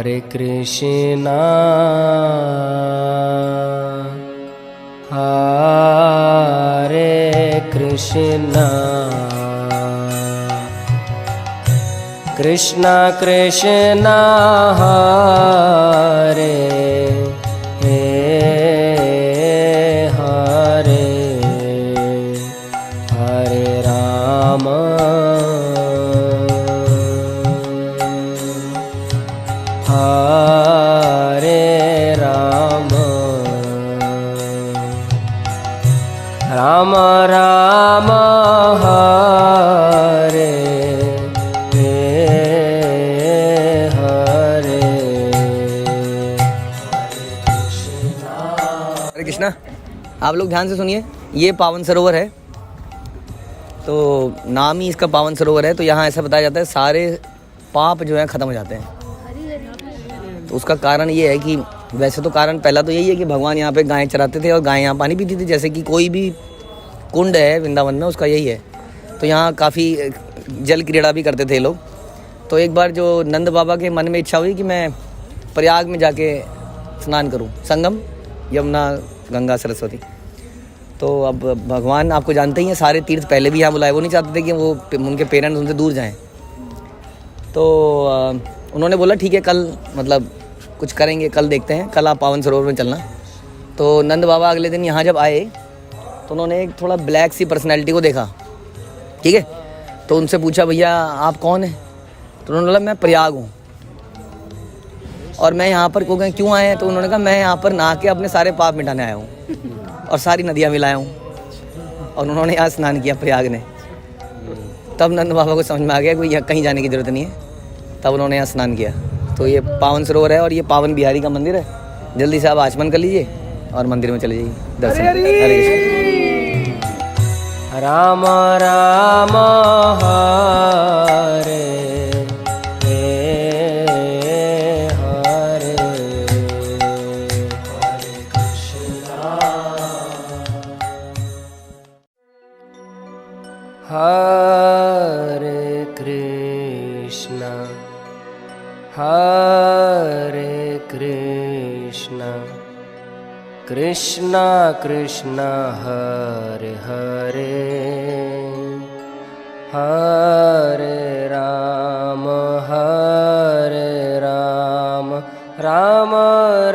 कृष्णा हरे कृष्णा कृष्णा कृष्णा हरे हरे हरे राम हरे राम राम राम हरे हरे कृष्णा। आप लोग ध्यान से सुनिए, ये पावन सरोवर है, तो नाम ही इसका पावन सरोवर है। तो यहाँ ऐसा बताया जाता है सारे पाप जो हैं ख़त्म हो जाते हैं। तो उसका कारण ये है कि वैसे तो कारण पहला तो यही है कि भगवान यहाँ पे गायें चराते थे और गायें यहाँ पानी पीती थी, जैसे कि कोई भी कुंड है वृंदावन में उसका यही है। तो यहाँ काफ़ी जल क्रीड़ा भी करते थे लोग। तो एक बार जो नंद बाबा के मन में इच्छा हुई कि मैं प्रयाग में जाके स्नान करूँ, संगम यमुना गंगा सरस्वती। तो अब भगवान आपको जानते ही हैं, सारे तीर्थ पहले भी यहाँ बुलाए, वो नहीं चाहते थे कि वो उनके पेरेंट्स उनसे दूर जाएं। तो उन्होंने बोला ठीक है, कल मतलब कुछ करेंगे, कल देखते हैं, कल आप पावन सरोवर में चलना। तो नंद बाबा अगले दिन यहाँ जब आए तो उन्होंने एक थोड़ा ब्लैक सी पर्सनैलिटी को देखा, ठीक है। तो उनसे पूछा भैया आप कौन हैं? तो उन्होंने बोला मैं प्रयाग हूँ और मैं यहाँ पर क्यों आए हैं? तो उन्होंने कहा मैं यहाँ पर नहा के अपने सारे पाप मिटाने आया हूँ और सारी नदियाँ मिलाया हूँ। और उन्होंने यहाँ स्नान किया प्रयाग ने। तब नंद बाबा को समझ में आ गया कोई यहाँ कहीं जाने की ज़रूरत नहीं है, तब उन्होंने यहाँ स्नान किया। तो ये पावन सरोवर है और ये पावन बिहारी का मंदिर है। जल्दी से आप आचमन कर लीजिए और मंदिर में चले जाइए दर्शन। हरे कृष्ण। राम राम हरे हरे हरे कृष्णा हरे कृष्णा कृष्णा कृष्णा हरे हरे हरे राम राम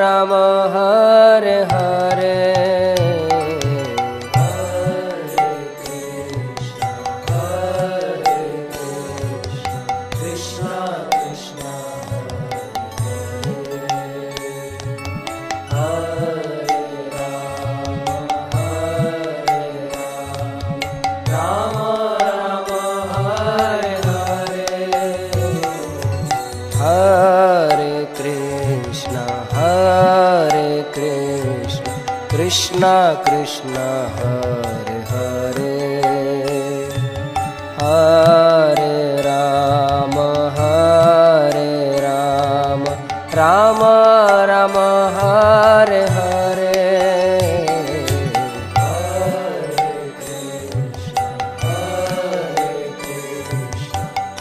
राम हरे हरे कृष्णा कृष्णा हरे हरे हरे राम राम राम हरे हरे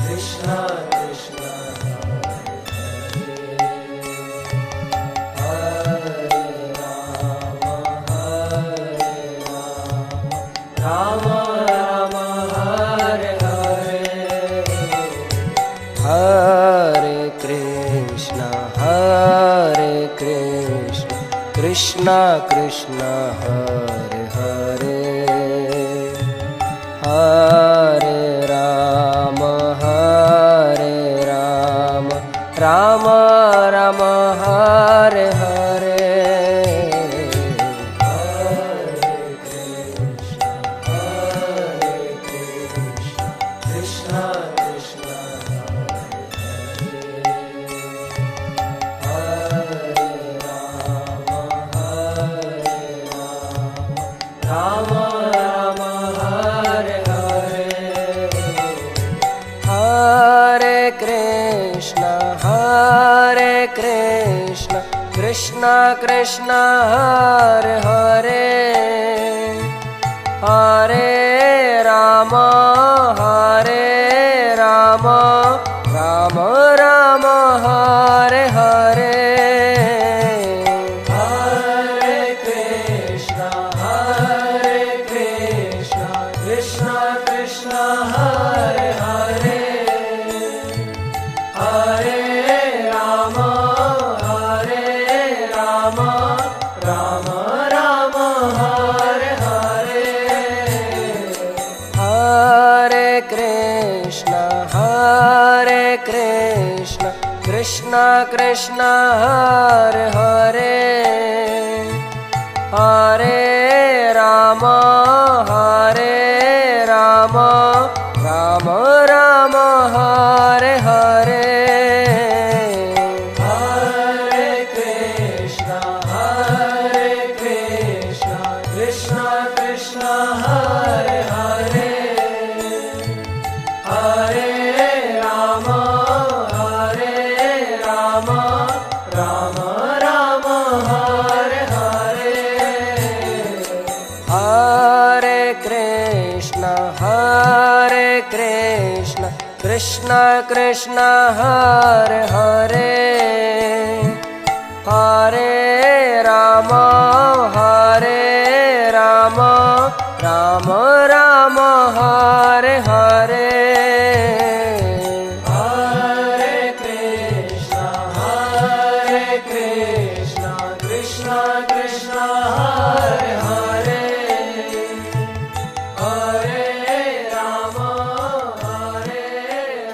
कृष्णा कृष्णा राम राम हरे हरे हरे कृष्णा कृष्णा कृष्णा हरे हरे हरे राम राम राम हरे हरे राम राम हरे हरे हरे कृष्णा कृष्णा कृष्णा हरे हरे हरे राम राम राम हरे हरे राम राम राम हरे हरे हरे कृष्ण कृष्ण कृष्ण हरे हरे हरे राम राम राम हरे हरे हरे कृष्ण कृष्ण कृष्ण हरे हरे हरे राम राम राम हरे हरे हरे कृष्ण कृष्ण कृष्ण हरे हरे हरे राम राम राम हरे हरे हरे कृष्ण कृष्ण कृष्ण हरे हरे हरे राम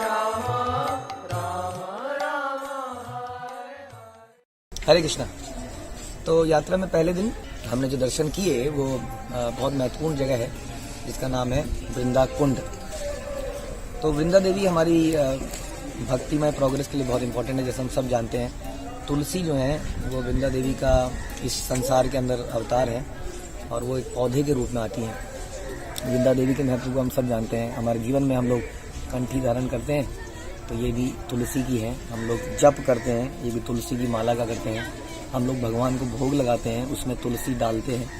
राम हरे कृष्णा। तो यात्रा में पहले दिन हमने जो दर्शन किए वो बहुत महत्वपूर्ण जगह है जिसका नाम है वृंदा कुंड। तो वृंदा देवी हमारी भक्तिमय प्रोग्रेस के लिए बहुत इंपॉर्टेंट है। जैसे हम सब जानते हैं, तुलसी जो है वो वृंदा देवी का इस संसार के अंदर अवतार है और वो एक पौधे के रूप में आती हैं। वृंदा देवी के महत्व को हम सब जानते हैं। हमारे जीवन में हम लोग कंठी धारण करते हैं तो ये भी तुलसी की है। हम लोग जप करते हैं, ये भी तुलसी की माला का करते हैं। हम लोग भगवान को भोग लगाते हैं, उसमें तुलसी डालते हैं।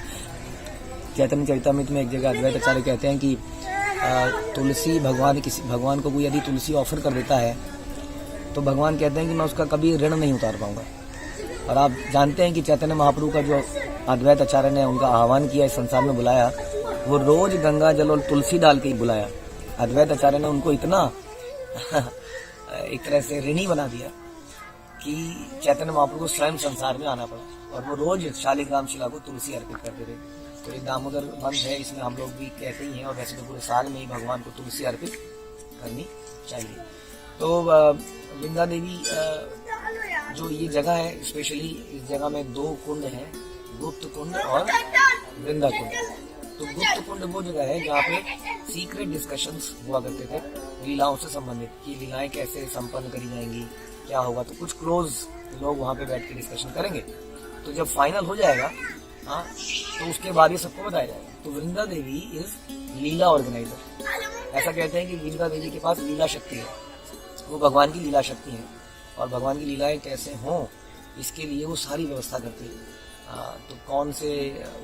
चैतन्य चरितामृत में एक जगह अद्वैत आचार्य कहते हैं कि तुलसी भगवान को कोई यदि तुलसी ऑफर कर देता है तो भगवान कहते हैं कि मैं उसका कभी ऋण नहीं उतार पाऊंगा। और आप जानते हैं कि चैतन्य महाप्रभु का जो अद्वैत आचार्य ने उनका आह्वान किया, इस संसार में बुलाया, वो रोज गंगा जल और तुलसी डाल के ही बुलाया। अद्वैत आचार्य ने उनको इतना एक तरह से ऋणी बना दिया कि चैतन्य महाप्रभु को स्वयं संसार में आना पड़ा और वो रोज शालिग्राम शिला को तुलसी अर्पित करते थे। तो ये दामोदर मंथ है, इसमें हम लोग भी कहते ही हैं और वैसे तो पूरे साल में ही भगवान को तुलसी अर्पित करनी चाहिए। तो वृंदा देवी जो ये जगह है, स्पेशली इस जगह में दो कुंड हैं, गुप्त कुंड और वृंदा कुंड। तो गुप्त कुंड वो जगह है जहाँ पे सीक्रेट डिस्कशंस हुआ करते थे लीलाओं से संबंधित, कि लीलाएं कैसे संपन्न करी जाएंगी, क्या होगा। तो कुछ क्लोज लोग वहाँ पे बैठ के डिस्कशन करेंगे। तो जब फाइनल हो जाएगा तो उसके बाद ये सबको बताया जाएगा। तो Vrinda Devi is Leela organiser. ऐसा कहते हैं कि वृंदा देवी के पास लीला शक्ति है, वो भगवान की लीला शक्ति है और भगवान की लीलाएं कैसे हों इसके लिए वो सारी व्यवस्था करती है। तो कौन से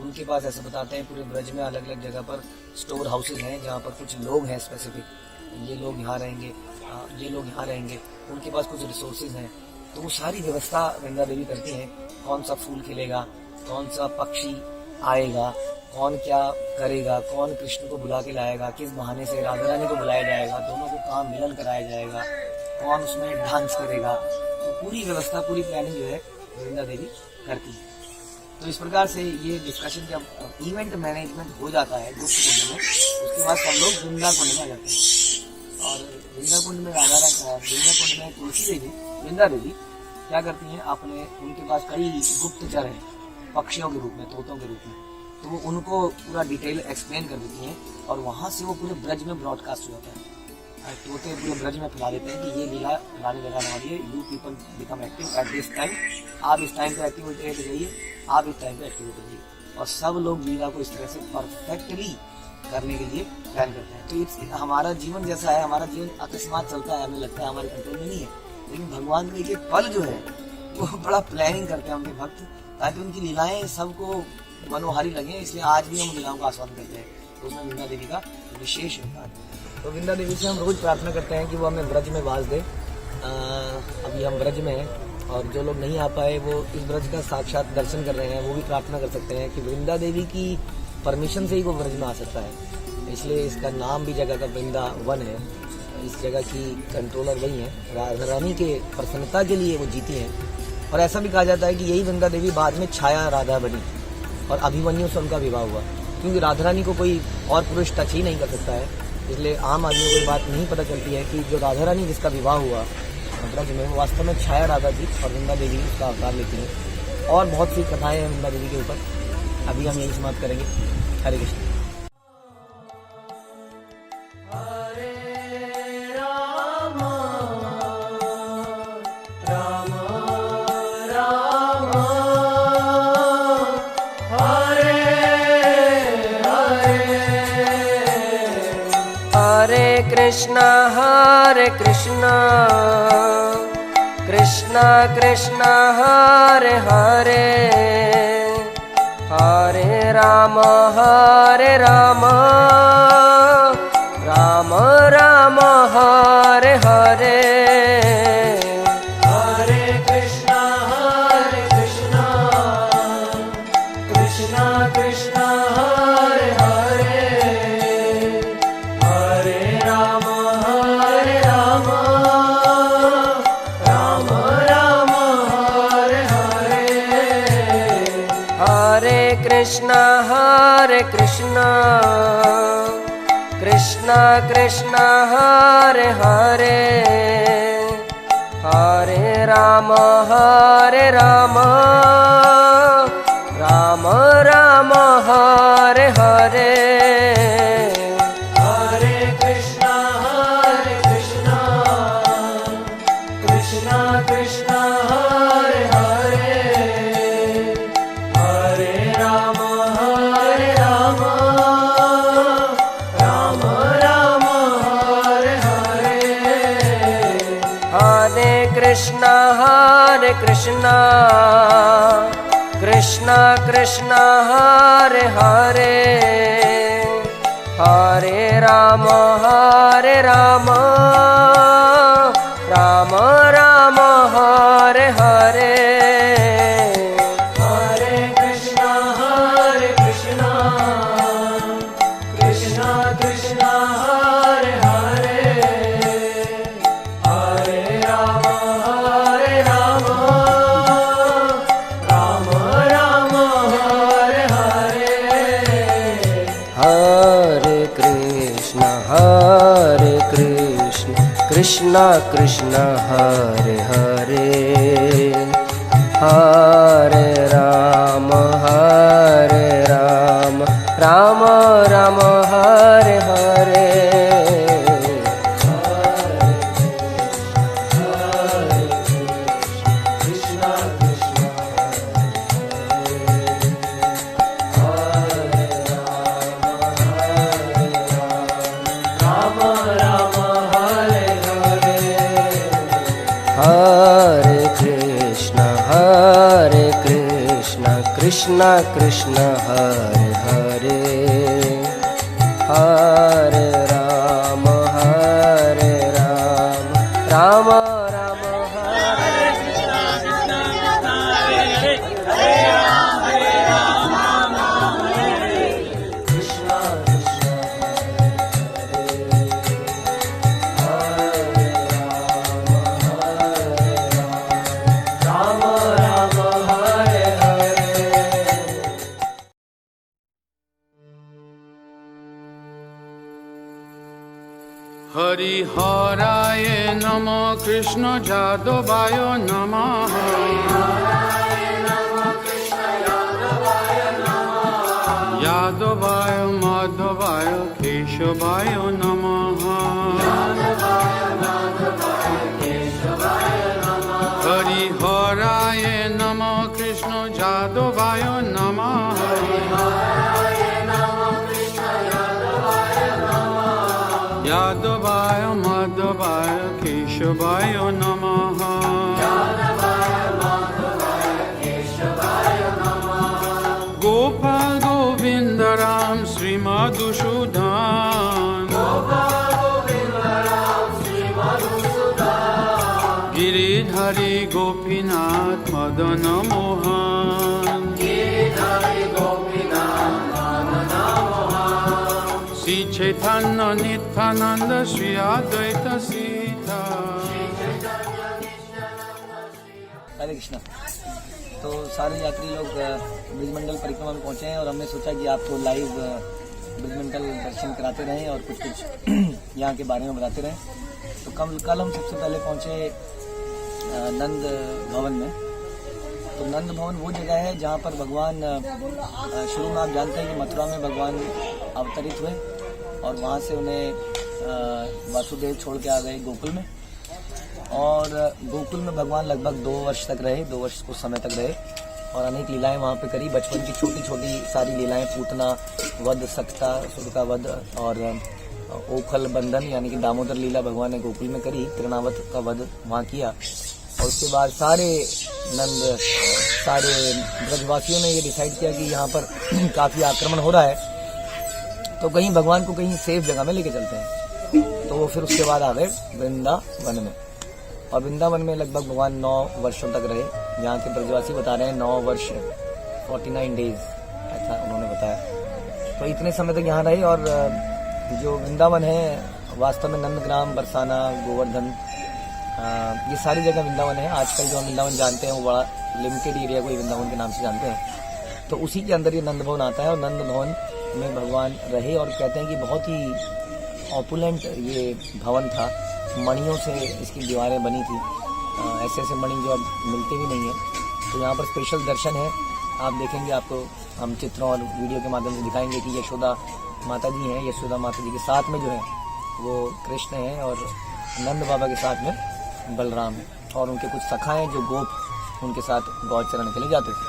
उनके पास ऐसे बताते हैं, पूरे ब्रज में अलग अलग जगह पर स्टोर हाउसेज हैं जहाँ पर कुछ लोग हैं स्पेसिफिक, ये लोग यहाँ रहेंगे, ये लोग यहाँ रहेंगे, उनके पास कुछ रिसोर्सेज हैं। तो वो सारी व्यवस्था वृंदा देवी करती हैं। कौन सा फूल खिलेगा, कौन सा पक्षी आएगा, कौन क्या करेगा, कौन कृष्ण को बुला के लाएगा, किस बहाने से राधा रानी को बुलाया जाएगा, दोनों को काम मिलन कराया जाएगा, कौन उसमें डांस करेगा। तो पूरी व्यवस्था, पूरी प्लानिंग जो है वृंदा देवी करती है। तो इस प्रकार से ये डिस्कशन जब इवेंट मैनेजमेंट हो जाता है गुप्त कुंड में, उसके बाद सब लोग वृंदा कुंड में आ जाते हैं। और वृंदा कुंड में तुलसी देवी, वृंदा देवी क्या करती हैं, अपने उनके पास कई गुप्तचर हैं पक्षियों के रूप में, तोतों के रूप में। तो वो उनको पूरा डिटेल एक्सप्लेन कर देती हैं और वहाँ से वो पूरे ब्रज में ब्रॉडकास्ट हो जाता है। तोते पूरे ब्रज में फैला देते हैं कि ये लीला लाने लगाने वाली है, you people become active at this time, आप इस टाइम पे एक्टिविटी जाइए, आप इस टाइम पे एक्टिविटी जाइए। और सब लोग लीला को इस तरह से परफेक्टली करने के लिए प्लान करते हैं। तो हमारा जीवन जैसा है, हमारा जीवन अकस्मात चलता है, हमें लगता है हमारे कंट्रोल में नहीं है, लेकिन भगवान का एक पल जो है वो बड़ा प्लानिंग करते हैं उनके भक्त, ताकि उनकी लीलाएं सबको मनोहारी लगे। इसलिए आज भी हम लीलाओं का आस्वादन करते हैं। तो उसमें वृंदा देवी का विशेष योगदान है। तो वृंदा देवी से हम रोज प्रार्थना करते हैं कि वो हमें ब्रज में वास दे। अभी हम ब्रज में हैं और जो लोग नहीं आ पाए वो इस ब्रज का साक्षात दर्शन कर रहे हैं, वो भी प्रार्थना कर सकते हैं कि वृंदा देवी की परमिशन से ही वो ब्रज में आ सकता है। इसलिए इसका नाम भी जगह का वृंदावन है। इस जगह की कंट्रोलर वही है, राधा रानी के प्रसन्नता के लिए वो जीती हैं। और ऐसा भी कहा जाता है कि यही वृंदा देवी बाद में छाया राधा बनी और अभिमन्यु से उनका विवाह हुआ, क्योंकि राधा रानी को कोई और पुरुष टच ही नहीं कर सकता है। इसलिए आम आदमी को ये बात नहीं पता चलती है कि जो राधा रानी जिसका विवाह हुआ ब्रज में, वो वास्तव में छाया राधा थी और वृंदा देवी उसका अवतार लेती है। और बहुत सी कथाएं हैं वृंदा देवी के ऊपर, अभी हम यही समाप्त करेंगे। हरे कृष्ण। हरे कृष्णा कृष्णा कृष्णा हरे हरे, हरे राम राम राम हरे हरे। हरे कृष्णा कृष्णा कृष्णा हरे हरे, हरे राम राम हरे हरे। हरे कृष्णा कृष्णा कृष्णा हरे हरे, हरे राम राम राम हरे हरे। हरे कृष्णा कृष्णा कृष्णा हरे हरे, हरे राम राम हरे हरे। हरे कृष्णा कृष्णा हरे हरे, हरे राम राम हरे हरे। हरे कृष्णा कृष्णा कृष्णा हरे हरे, हरे राम राम हरे हरे। हरे कृष्णा कृष्णा कृष्णा हरे हरे, हरे राम राम हरे हरे। हरे कृष्णा कृष्णा हरे हरे, हरे राम राम हरे। हरिहराय नमः कृष्ण जादवाय नमः, यादवाय माधवाय केशवाय नमः। हरिहराय नमः कृष्ण जादवाय नमः, यादवाय माधवाय केशवाय नमः। गोपाल गोविंद राम श्री मधुसूदन, गिरिधारी गोपीनाथ मदन मोहन, श्री चैतन्य नित्यानंद श्री अद्वैत सीता। हरे कृष्णा। तो सारे यात्री लोग ब्रिजमंडल परिक्रमा में पहुंचे हैं और हमने सोचा कि आपको लाइव ब्रिजमंडल दर्शन कराते रहें और कुछ यहाँ के बारे में बताते रहें। तो कल हम सबसे पहले पहुंचे नंद भवन में। तो नंद भवन वो जगह है जहाँ पर भगवान शुरू में आप जानते हैं कि मथुरा में भगवान अवतरित हुए और वहाँ से उन्हें वासुदेव छोड़ के आ गए गोकुल में। और गोकुल में भगवान लगभग 2 वर्ष तक रहे, 2 वर्ष कुछ समय तक रहे और अनेक लीलाएं वहाँ पे करी। बचपन की छोटी छोटी सारी लीलाएं, पूतना वध, सक्ता का वध और ओखल बंधन यानी कि दामोदर लीला भगवान ने गोकुल में करी। तृणावत का वध वहाँ किया और उसके बाद सारे ब्रजवासियों ने ये डिसाइड किया कि यहाँ पर काफ़ी आक्रमण हो रहा है तो कहीं भगवान को कहीं सेफ जगह में लेके चलते हैं। तो वो फिर उसके बाद आ गए वृंदावन में और वृंदावन में लगभग भगवान 9 वर्षों तक रहे। यहाँ के ब्रजवासी बता रहे हैं 9 वर्ष 49 डेज ऐसा उन्होंने बताया। तो इतने समय तक यहाँ रहे और जो वृंदावन है वास्तव में नंदग्राम, बरसाना, गोवर्धन ये सारी जगह वृंदावन है। आजकल जो हम वृंदावन जानते हैं वो बड़ा लिमिटेड एरिया को वृंदावन के नाम से जानते हैं। तो उसी के अंदर ये नंद भवन आता है और नंद भवन में भगवान रहे और कहते हैं कि बहुत ही ऑपुलेंट ये भवन था। मणियों से इसकी दीवारें बनी थी, ऐसे ऐसे मणि जो अब मिलते भी नहीं हैं। तो यहाँ पर स्पेशल दर्शन है, आप देखेंगे, आपको हम चित्रों और वीडियो के माध्यम से दिखाएंगे कि यशोदा माता जी हैं। यशोदा माता जी के साथ में जो है वो कृष्ण हैं और नंद बाबा के साथ में बलराम और उनके कुछ सखा हैं जो गोप उनके साथ गौ चरण के लिए जाते थे।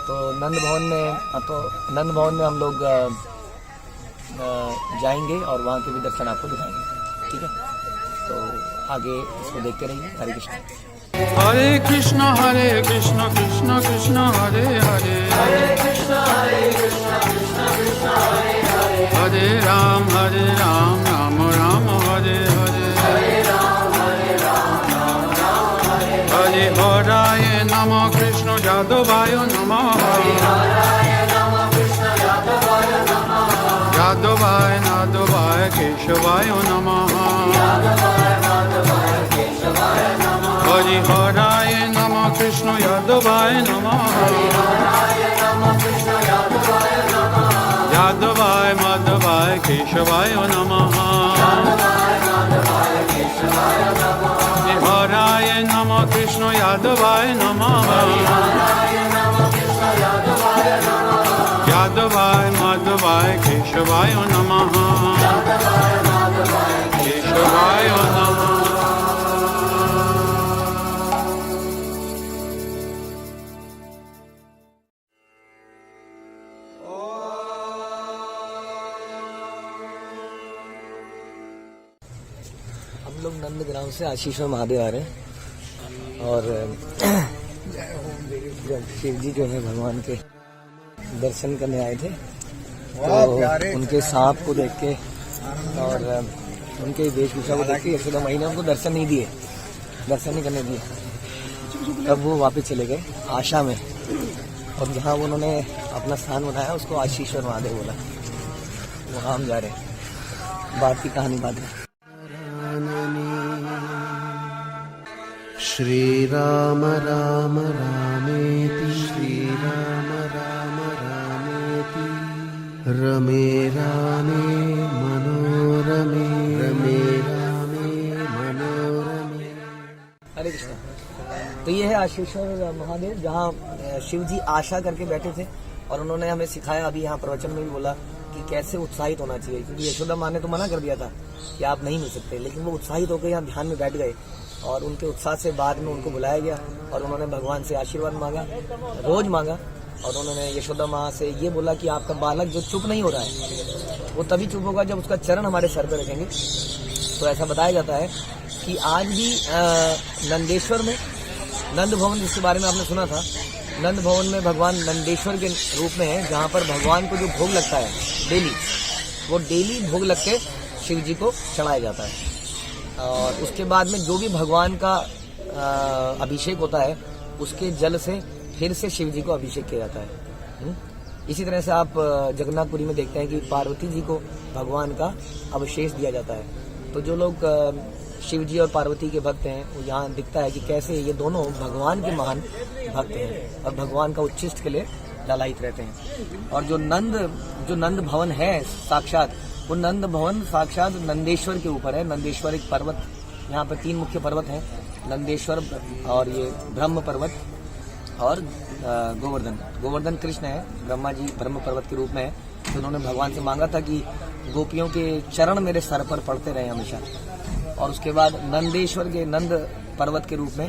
तो नंद भवन में हम लोग जाएंगे और वहाँ के भी दर्शन आपको दिखाएंगे, ठीक है। तो आगे इसको देखते रहिए। हरे कृष्ण हरे कृष्ण कृष्ण कृष्ण हरे हरे, हरे कृष्ण कृष्ण कृष्ण हरे हरे, हरे राम राम राम हरे हरे, हरे राम राम हरे हरे, हराय नमः कृष्ण यादवाय नमः, हराय नमः कृष्ण यादवाय नमः, यादवाय नादवाय केशवाय नमः, हरि हराय नमः कृष्ण यादवाय नमः, यादवाय माधवाय केशवाय नमः, हराय नमः कृष्ण यादवाय नमः, यादवाय माधवाय केशवाय नमः, केशवाय नमः। हम लोग नंदग्राम से आशीश्वर महादेव आ रहे हैं और शिव जी जो है भगवान के दर्शन करने आए थे। तो उनके सांप को देख के और उनके वेशभूषा को देख के यशोदा माई ने उनको दर्शन नहीं करने दिए। तब वो वापस चले गए आशा में और जहाँ उन्होंने अपना स्थान बनाया उसको आशीश्वर महादेव बोला। वहाँ हम जा रहे हैं, बात की कहानी बाद में। श्री राम राम रामेति, श्री राम राम रामेति, रमे रामे मनोरमे, रमे रामे मनोरमे। हरे कृष्ण। तो ये है आशीश्वर महादेव जहाँ शिव जी आशा करके बैठे थे और उन्होंने हमें सिखाया, अभी यहाँ प्रवचन में भी बोला कि कैसे उत्साहित होना चाहिए, क्योंकि यशोदा माँ ने तो मना कर दिया था कि आप नहीं मिल सकते, लेकिन वो उत्साहित होकर यहाँ ध्यान में बैठ गए और उनके उत्साह से बाद में उनको बुलाया गया और उन्होंने भगवान से आशीर्वाद मांगा, रोज मांगा। और उन्होंने यशोदा माँ से ये बोला कि आपका बालक जो चुप नहीं हो रहा है वो तभी चुप होगा जब उसका चरण हमारे सर पर रखेंगे। तो ऐसा बताया जाता है कि आज भी नंदेश्वर में, नंद भवन जिसके बारे में आपने सुना था, नंद भवन में भगवान नंदेश्वर के रूप में है, जहाँ पर भगवान को जो भोग लगता है डेली, वो डेली भोग लग के शिव जी को चढ़ाया जाता है। और उसके बाद में जो भी भगवान का अभिषेक होता है उसके जल से फिर से शिव जी को अभिषेक किया जाता है। इसी तरह से आप जगन्नाथपुरी में देखते हैं कि पार्वती जी को भगवान का अभिषेक दिया जाता है। तो जो लोग शिव जी और पार्वती के भक्त हैं, वो यहाँ दिखता है कि कैसे ये दोनों भगवान के महान भक्त हैं और भगवान का उच्छिष्ट के लिए लालायित रहते हैं। और जो नंद भवन है साक्षात, वो नंद भवन साक्षात नंदेश्वर के ऊपर है। नंदेश्वर एक पर्वत, यहाँ पर 3 मुख्य पर्वत हैं, नंदेश्वर और ये ब्रह्म पर्वत और गोवर्धन कृष्ण है, ब्रह्मा जी ब्रह्म पर्वत के रूप में है। तो उन्होंने भगवान से मांगा था कि गोपियों के चरण मेरे सर पर पड़ते रहे हमेशा। और उसके बाद नंदेश्वर के नंद पर्वत के रूप में,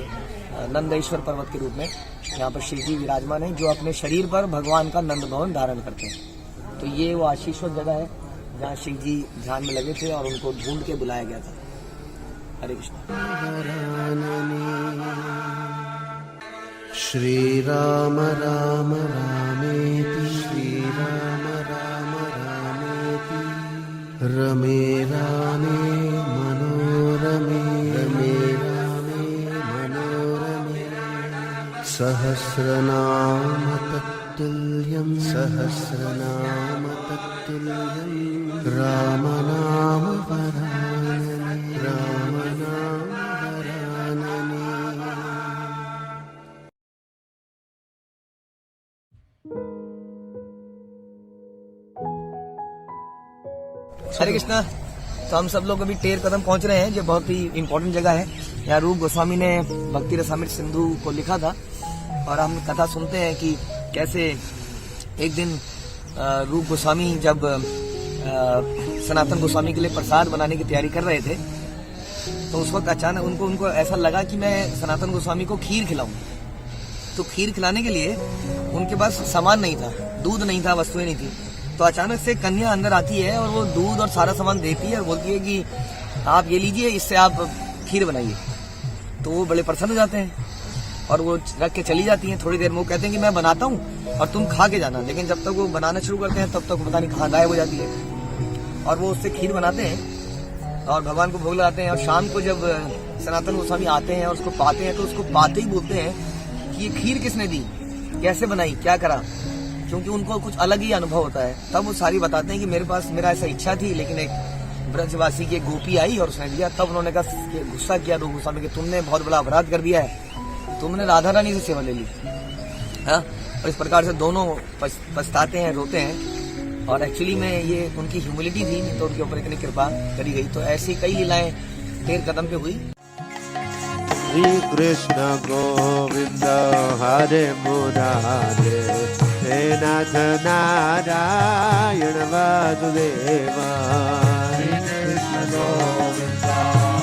नंदेश्वर पर्वत के रूप में यहाँ पर शिव जी विराजमान है, जो अपने शरीर पर भगवान का नंद भवन धारण करते हैं। तो ये वो आशीश्वर जगह है जहाँ शिव जी ध्यान में लगे थे और उनको ढूंढ के बुलाया गया था। हरे कृष्ण। श्री राम राम रामेति श्रीराम राम रामेति रमे रामे मनोरमे रमे रामे मनोरमे सहस्रनाम तत्तुल्यं राम नाम वरानने राम नाम वरानने। हरे कृष्णा। तो हम सब लोग अभी टेर कदम पहुंच रहे हैं, जो बहुत ही इम्पोर्टेंट जगह है। यहाँ रूप गोस्वामी ने भक्ति रसामृत सिंधु को लिखा था और हम कथा सुनते हैं कि कैसे एक दिन रूप गोस्वामी जब सनातन गोस्वामी के लिए प्रसाद बनाने की तैयारी कर रहे थे, तो उस वक्त अचानक उनको ऐसा लगा कि मैं सनातन गोस्वामी को खीर खिलाऊं। तो खीर खिलाने के लिए उनके पास सामान नहीं था, दूध नहीं था, वस्तुएं नहीं थी। तो अचानक से कन्या अंदर आती है और वो दूध और सारा सामान देती है और बोलती है कि आप ये लीजिए, इससे आप खीर बनाइए। तो वो बड़े प्रसन्न हो जाते हैं और वो रख के चली जाती हैं। थोड़ी देर में वो कहते हैं कि मैं बनाता हूँ और तुम खा के जाना। लेकिन जब तक वो बनाना शुरू करते हैं तब तक पता नहीं कहाँ गायब हो जाती है। और वो उससे खीर बनाते हैं और भगवान को भोग लगाते हैं। और शाम को जब सनातन गोस्वामी आते हैं और उसको पाते हैं, तो उसको पाते ही बोलते हैं कि ये खीर किसने दी, कैसे बनाई, क्या करा, क्योंकि उनको कुछ अलग ही अनुभव होता है। तब वो सारी बताते हैं कि मेरा ऐसा इच्छा थी, लेकिन एक ब्रजवासी की एक गोपी आई और उसने दिया। तब उन्होंने कहा, गुस्सा किया रूप गोस्वामी कि तुमने बहुत बड़ा अपराध कर दिया है, तुमने राधा रानी से सेवा ले ली। हाँ, और इस प्रकार से दोनों पछताते हैं, रोते हैं। और एक्चुअली में ये उनकी ह्यूमिलिटी थी, तो उनके ऊपर इतनी कृपा करी गई। तो ऐसी कई लीलाएं टेर कदम पे हुई। श्री कृष्ण गोविंद हरे मुरारे हे नाथ नारायण वासुदेवा। श्री कृष्ण गोविंद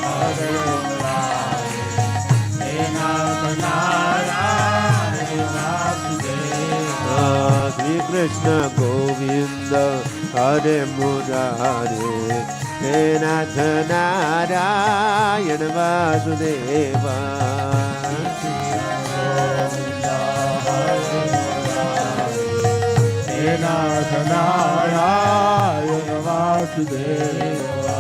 हरे मुरारे हे नाथ नारायण वासुदेवा। श्री कृष्ण गोविंद हरे मुरारे हे नाथ नारायण वासुदेवा। हे नाथ नारायण वासुदेवा।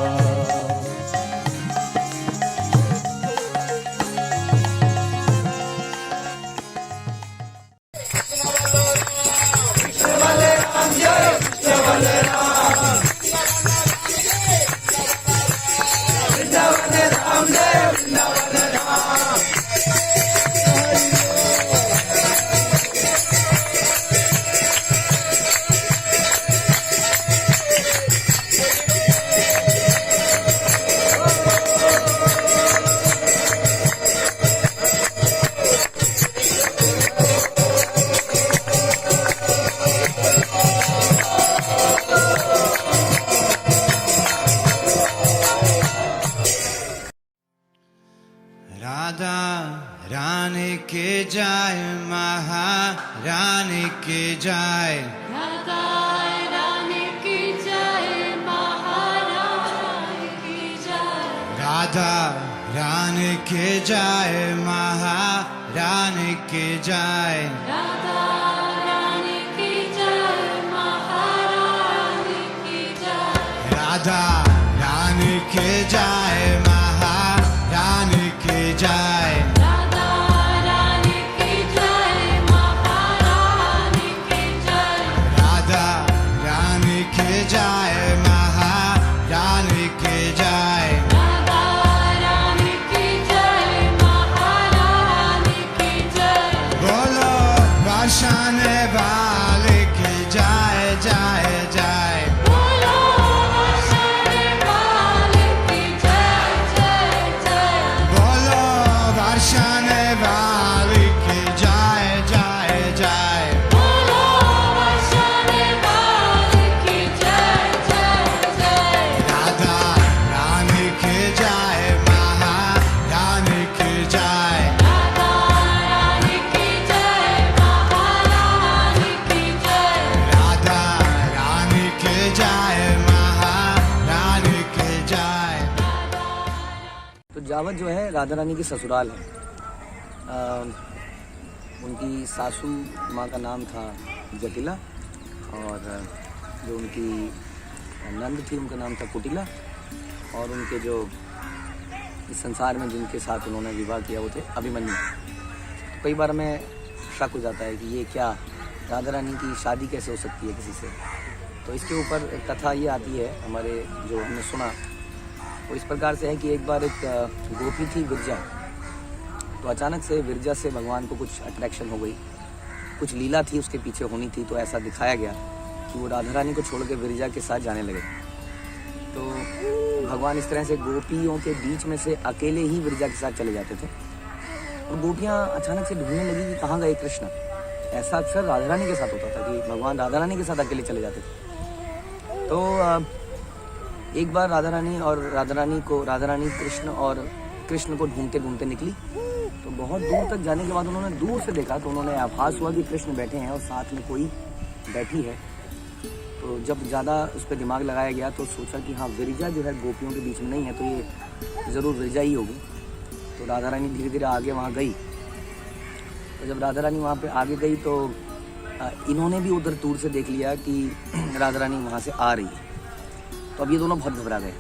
रानी के जाय महारानी के जाय। राधा रानी की जय महारानी की जय। राधा रानी के जाय महारानी के जाय। राधा रानी की जय महारानी की जय। राधा रानी के जाय महारानी के जाय। राधा अमरावत जो है राधा रानी की ससुराल है। उनकी सासू माँ का नाम था जटिला और जो उनकी नंद थी उनका नाम था कुटिला और उनके जो इस संसार में जिनके साथ उन्होंने विवाह किया वो थे अभिमन्यु। कई बार हमें शक हो जाता है कि ये क्या राधा रानी की शादी कैसे हो सकती है किसी से। तो इसके ऊपर एक कथा ये आती है हमारे जो हमने सुना वो इस प्रकार से है कि एक बार एक गोपी थी विरजा। तो अचानक से विरजा से भगवान को कुछ अट्रैक्शन हो गई, कुछ लीला थी उसके पीछे होनी थी। तो ऐसा दिखाया गया कि वो राधा रानी को छोड़ के विरजा के साथ जाने लगे। तो भगवान इस तरह से गोपियों के बीच में से अकेले ही विरजा के साथ चले जाते थे और गोपियाँ अचानक से ढूंढने लगी कि कहाँ गए कृष्ण। ऐसा अक्सर राधा रानी के साथ होता था कि भगवान राधा रानी के साथ अकेले चले जाते थे। तो एक बार राधा रानी कृष्ण और कृष्ण को ढूंढते ढूंढते निकली। तो बहुत दूर तक जाने के बाद उन्होंने दूर से देखा तो उन्होंने आभास हुआ कि कृष्ण बैठे हैं और साथ में कोई बैठी है। तो जब ज़्यादा उस पर दिमाग लगाया गया तो सोचा कि हाँ विरजा जो है गोपियों के बीच में नहीं है तो ये ज़रूर विरजा ही होगी। तो राधा रानी धीरे धीरे आगे वहाँ गई। तो जब राधा रानी वहाँ पे आगे गई तो इन्होंने भी उधर दूर से देख लिया कि राधा रानी वहाँ से आ रही है। तो अब ये दोनों बहुत घबरा गए।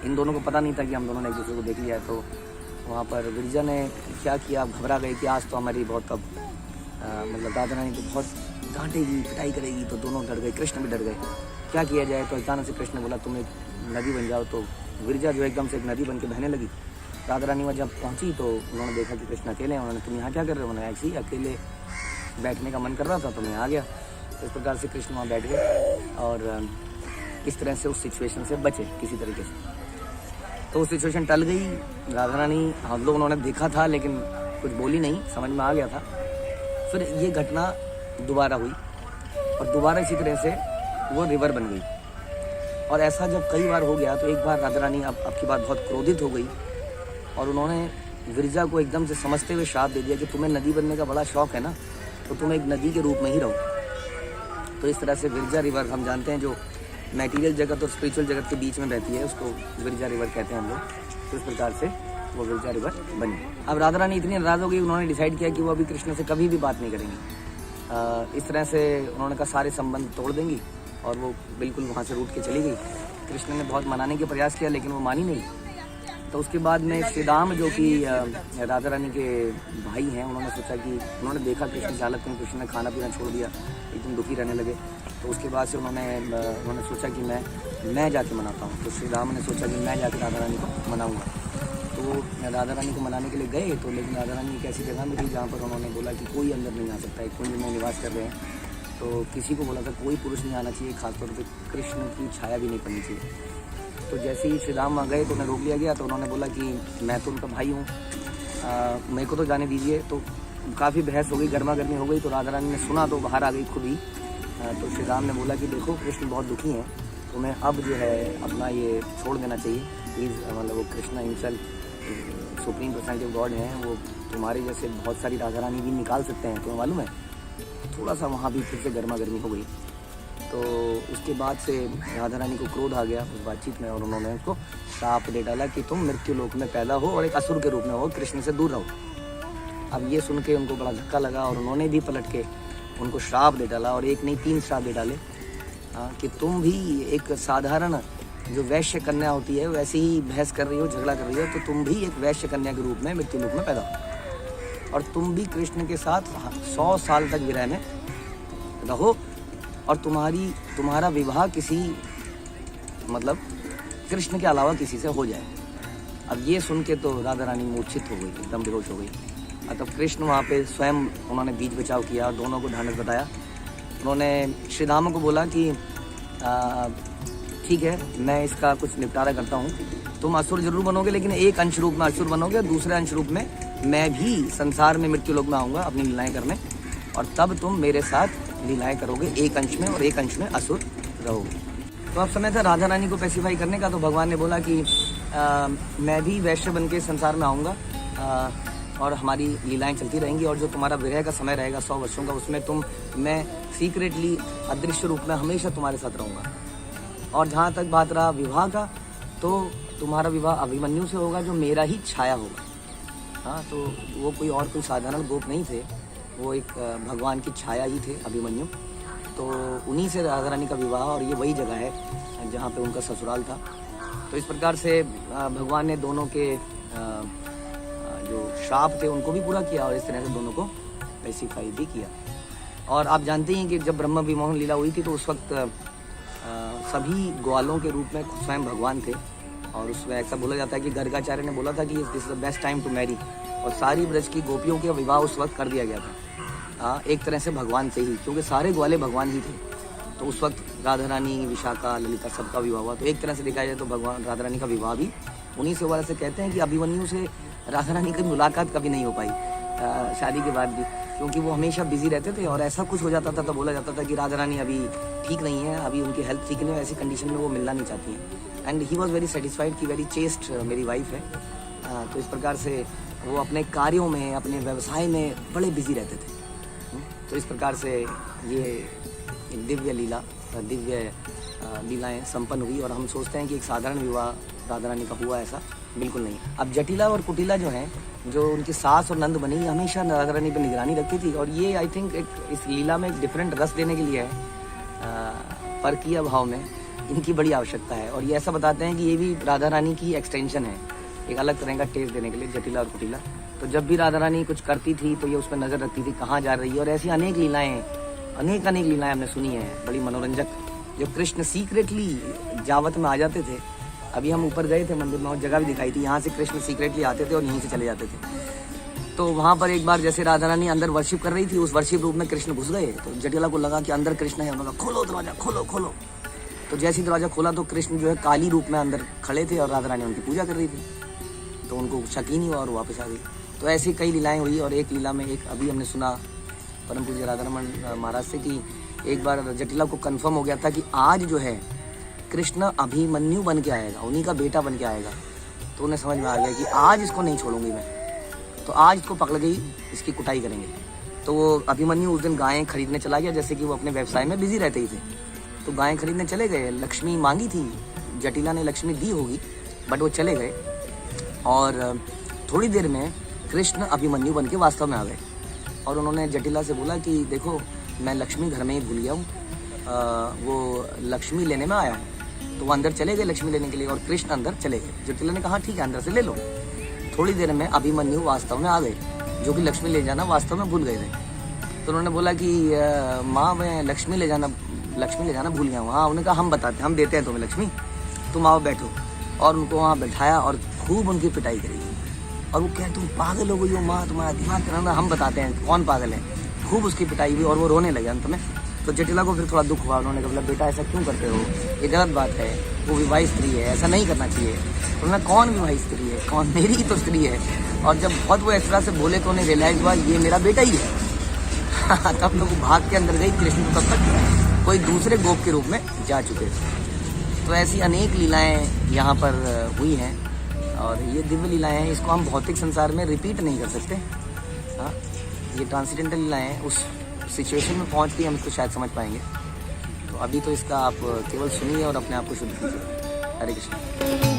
इन दोनों को पता नहीं था कि हम दोनों ने एक दूसरे को देख लिया है। तो वहाँ पर विरजा ने क्या किया, घबरा गए कि आज तो हमारी बहुत अब मतलब राधा रानी तो बहुत डांटेगी पिटाई करेगी। तो दोनों डर गए, कृष्ण भी डर गए, क्या किया जाए। तो अचानक से कृष्ण ने बोला तुम एक नदी बन जाओ। तो विरजा जो एकदम से एक नदी बन के बहने लगी। राधा रानी वहाँ जब पहुँची तो उन्होंने देखा कि कृष्ण अकेले हैं। उन्होंने तुम यहाँ क्या कर रहे हो? उन्होंने ऐसे ही अकेले बैठने का मन कर रहा था तो मैं आ गया। तो इस प्रकार से कृष्ण वहाँ बैठ गए और इस तरह से उस सिचुएशन से बचे किसी तरीके से। तो वो सिचुएशन टल गई। राधा रानी हम लोग उन्होंने देखा था लेकिन कुछ बोली नहीं, समझ में आ गया था। फिर ये घटना दोबारा हुई और दोबारा इसी तरह से वो रिवर बन गई। और ऐसा जब कई बार हो गया तो एक बार राधा रानी अब की बात बहुत क्रोधित हो गई और उन्होंने विरजा को एकदम से समझते हुए श्राप दे दिया कि तुम्हें नदी बनने का बड़ा शौक है ना, तो तुम एक नदी के रूप में ही रहो। तो इस तरह से विरजा रिवर हम जानते हैं जो मटेरियल जगत और स्पिरिचुअल जगत के बीच में बहती है उसको विरजा रिवर कहते हैं हम लोग। तो इस प्रकार से वो विरजा रिवर बनी। अब राधा रानी इतनी नाराज़ हो गई, उन्होंने डिसाइड किया कि वो अभी कृष्ण से कभी भी बात नहीं करेंगी। इस तरह से उन्होंने कहा सारे संबंध तोड़ देंगी और वो बिल्कुल वहाँ से रूठ के चली गई। कृष्ण ने बहुत मनाने के प्रयास किया लेकिन वो मानी नहीं। तो उसके बाद में श्री राम जो कि राधा रानी के भाई हैं उन्होंने सोचा कि उन्होंने देखा कृष्ण की हालत में, कृष्ण ने खाना पीना छोड़ दिया, एकदम दुखी रहने लगे। तो उसके बाद से उन्होंने सोचा कि मैं जाके मनाता हूँ। तो श्री राम ने सोचा कि मैं जाके राधा रानी को मनाऊँगा। तो राधा रानी को मनाने के लिए गए तो लेकिन राधा रानी एक ऐसी जगह मिली जहाँ पर उन्होंने बोला कि कोई अंदर नहीं आ सकता है, कुंज में निवास कर रहे हैं। तो किसी को बोला था कोई पुरुष नहीं आना चाहिए, खासतौर पर कृष्ण की छाया भी नहीं पड़नी चाहिए। तो जैसे ही श्री राम वहाँ गए तो उन्हें रोक लिया गया। तो उन्होंने बोला कि मैं तो उनका भाई हूँ, मेरे को तो जाने दीजिए। तो काफ़ी बहस हो गई, गर्मा गर्मी हो गई। तो राधा रानी ने सुना तो बाहर आ गई खुद ही। तो श्री राम ने बोला कि देखो कृष्ण बहुत दुखी हैं, तुम्हें अब जो है अपना ये छोड़ देना चाहिए प्लीज़। मतलब वो Krishna himself supreme personality of God हैं, वो तुम्हारे जैसे बहुत सारी राधा रानी भी निकाल सकते हैं, तुम्हें मालूम है। थोड़ा सा वहाँ भी फिर से गर्मा गर्मी हो गई। तो उसके बाद से राधा रानी को क्रोध आ गया उस बातचीत में और उन्होंने उसको श्राप दे डाला कि तुम मृत्यु लोक में पैदा हो और एक असुर के रूप में हो, कृष्ण से दूर रहो। अब ये सुन के उनको बड़ा धक्का लगा और उन्होंने भी पलट के उनको श्राप दे डाला और एक नहीं 3 श्राप दे डाले कि तुम भी एक साधारण जो वैश्य कन्या होती है वैसे ही बहस कर रही हो, झगड़ा कर रही हो, तो तुम भी एक वैश्य कन्या के रूप में मृत्यु लोक में पैदा हो और तुम भी कृष्ण के साथ 100 साल तक विरह में रहो और तुम्हारा विवाह किसी मतलब कृष्ण के अलावा किसी से हो जाए। अब ये सुन के तो राधा रानी मूर्छित हो गई, एकदम बेहोश हो गई। तब कृष्ण वहाँ पे स्वयं उन्होंने बीच बचाव किया और दोनों को ढांढस बताया। उन्होंने श्री राम को बोला कि ठीक है मैं इसका कुछ निपटारा करता हूँ, तुम असुर जरूर बनोगे लेकिन एक अंश रूप में असुर बनोगे, दूसरे अंश रूप में मैं भी संसार में मृत्यु लोक में आऊँगा अपनी लीलाएँ करने और तब तुम मेरे साथ लीलाएँ करोगे, एक अंश में और एक अंश में असुर रहोगे। तो अब समय था राधा रानी को पेसिफाई करने का। तो भगवान ने बोला कि मैं भी वैश्य बन के संसार में आऊँगा और हमारी लीलाएं चलती रहेंगी और जो तुम्हारा विरह का समय रहेगा 100 वर्षों का, उसमें मैं सीक्रेटली अदृश्य रूप में हमेशा तुम्हारे साथ रहूँगा। और जहाँ तक बात रहा विवाह का, तो तुम्हारा विवाह अभिमन्यु से होगा जो मेरा ही छाया होगा। हाँ, तो वो कोई साधारण गोप नहीं थे, वो एक भगवान की छाया ही थे अभिमन्यु। तो उन्हीं से राधा रानी का विवाह, और ये वही जगह है जहाँ पे उनका ससुराल था। तो इस प्रकार से भगवान ने दोनों के जो श्राप थे उनको भी पूरा किया, और इस तरह से दोनों को पैसिफाई भी किया। और आप जानते हैं कि जब ब्रह्म विमोहन लीला हुई थी तो उस वक्त सभी ग्वालों के रूप में स्वयं भगवान थे। और उसमें ऐसा बोला जाता है कि गर्गाचार्य ने बोला था कि this is the best time to marry, और सारी ब्रज की गोपियों के विवाह उस वक्त कर दिया गया था एक तरह से भगवान से ही, क्योंकि सारे ग्वाले भगवान ही थे। तो उस वक्त राधा रानी, विशाखा, ललिता सबका विवाह हुआ। तो एक तरह से देखा जाए तो भगवान राधा रानी का विवाह भी उन्हीं से हुआ। से कहते हैं कि अभिमन्यु से राधा रानी की मुलाकात कभी नहीं हो पाई शादी के बाद भी, क्योंकि वो हमेशा बिजी रहते थे। और ऐसा कुछ हो जाता था तो बोला जाता था कि राधा रानी अभी ठीक नहीं है, अभी उनकी हेल्थ ठीक नहीं है, ऐसी कंडीशन में वो मिलना नहीं चाहती हैं। And he was very satisfied कि वेरी चेस्ट मेरी वाइफ है। तो इस प्रकार से वो अपने कार्यों में, अपने व्यवसाय में बड़े बिजी रहते थे। तो इस प्रकार से ये दिव्य लीलाएं संपन्न हुई। और हम सोचते हैं कि एक साधारण विवाह राधा रानी का हुआ, ऐसा बिल्कुल नहीं। अब जटिला और कुटिला जो हैं, जो उनकी सास और नंद बनी, हमेशा राधा रानी पर निगरानी रखती थी। और ये आई थिंक इस लीला में एक डिफरेंट रस देने के लिए है, परकीय भाव में इनकी बड़ी आवश्यकता है। और ये ऐसा बताते हैं कि ये भी राधा रानी की एक्सटेंशन है, एक अलग तरह का टेस्ट देने के लिए, जटिला और कुटिला। तो जब भी राधा रानी कुछ करती थी तो ये उस पर नजर रखती थी कहाँ जा रही है। और ऐसी अनेक लीलाएं हमने सुनी है, बड़ी मनोरंजक, जो कृष्ण सीक्रेटली जावत में आ जाते थे। अभी हम ऊपर गए थे मंदिर में और जगह भी दिखाई थी, यहाँ से कृष्ण सीक्रेटली आते थे और यहीं से चले जाते थे। तो वहाँ पर एक बार जैसे राधा रानी अंदर वर्शिप कर रही थी, उस वर्शिप रूप में कृष्ण घुस गए। तो जटिला को लगा कि अंदर कृष्ण है, उन्होंने कहा खोलो दरवाजा, खोलो। तो जैसे ही दरवाजा खोला तो कृष्ण जो है काली रूप में अंदर खड़े थे और राधा रानी उनकी पूजा कर रही थी। तो उनको शक ही नहीं हुआ और वापस आ गई। तो ऐसी कई लीलाएं हुई। और एक लीला में एक अभी हमने सुना परम पूज्य राधा रमन महाराज से कि एक बार जटिला को कंफर्म हो गया था कि आज जो है कृष्ण अभिमन्यु बन के आएगा, उन्हीं का बेटा बन के आएगा। तो उन्हें समझ में आ गया कि आज इसको नहीं छोड़ूंगी मैं, तो आज इसको पकड़ गई, इसकी कुटाई करेंगे। तो वो अभिमन्यु उस दिन गायें खरीदने चला गया, जैसे कि वो अपने व्यवसाय में बिजी रहते ही थे। तो गायें खरीदने चले गए, लक्ष्मी मांगी थी, जटिला ने लक्ष्मी दी होगी, बट वो चले गए। और थोड़ी देर में कृष्ण अभिमन्यु बन के वास्तव में आ गए। और उन्होंने जटिला से बोला कि देखो मैं लक्ष्मी घर में ही भूल गया हूँ, वो लक्ष्मी लेने में आया हूँ। तो वो अंदर चले गए लक्ष्मी लेने के लिए और कृष्ण अंदर चले गए। जटिला ने कहा ठीक है अंदर से ले लो। थोड़ी देर में अभिमन्यु वास्तव में आ गए, जो कि लक्ष्मी ले जाना वास्तव में भूल गए थे। तो उन्होंने बोला कि माँ मैं लक्ष्मी ले जाना भूल गया हूँ। हाँ, उन्होंने कहा हम देते हैं तुम्हें लक्ष्मी, तुम आओ बैठो। और उनको वहाँ बैठाया और खूब उनकी पिटाई करी। और वो कह तुम पागल हो गई हो माँ, तुम्हारा दिमाग कराना, हम बताते हैं कौन पागल है। खूब उसकी पिटाई हुई और वो रोने लगे अंत में। तो जटिला को फिर थोड़ा दुख हुआ। उन्होंने कहा बेटा ऐसा क्यों करते हो, ये गलत बात है, वो विवाहित स्त्री है, ऐसा नहीं करना चाहिए। उन्होंने कौन विवाहित स्त्री है, कौन, मेरी ही तो स्त्री है। और जब बहुत वो एक्स्ट्रा से बोले तो उन्हें रियलाइज हुआ ये मेरा बेटा ही है। तब लोग भाग के अंदर गई, कृष्ण को तब तक कोई दूसरे गोप के रूप में जा चुके थे। तो ऐसी अनेक लीलाएं यहाँ पर हुई हैं और ये दिव्य लीलाएं हैं, इसको हम भौतिक संसार में रिपीट नहीं कर सकते। हाँ, ये ट्रांसेंडेंटल लीलाएं हैं, उस सिचुएशन में पहुँच के हम इसको शायद समझ पाएंगे। तो अभी तो इसका आप केवल सुनिए और अपने आप को शुद्ध कीजिए। हरे कृष्ण।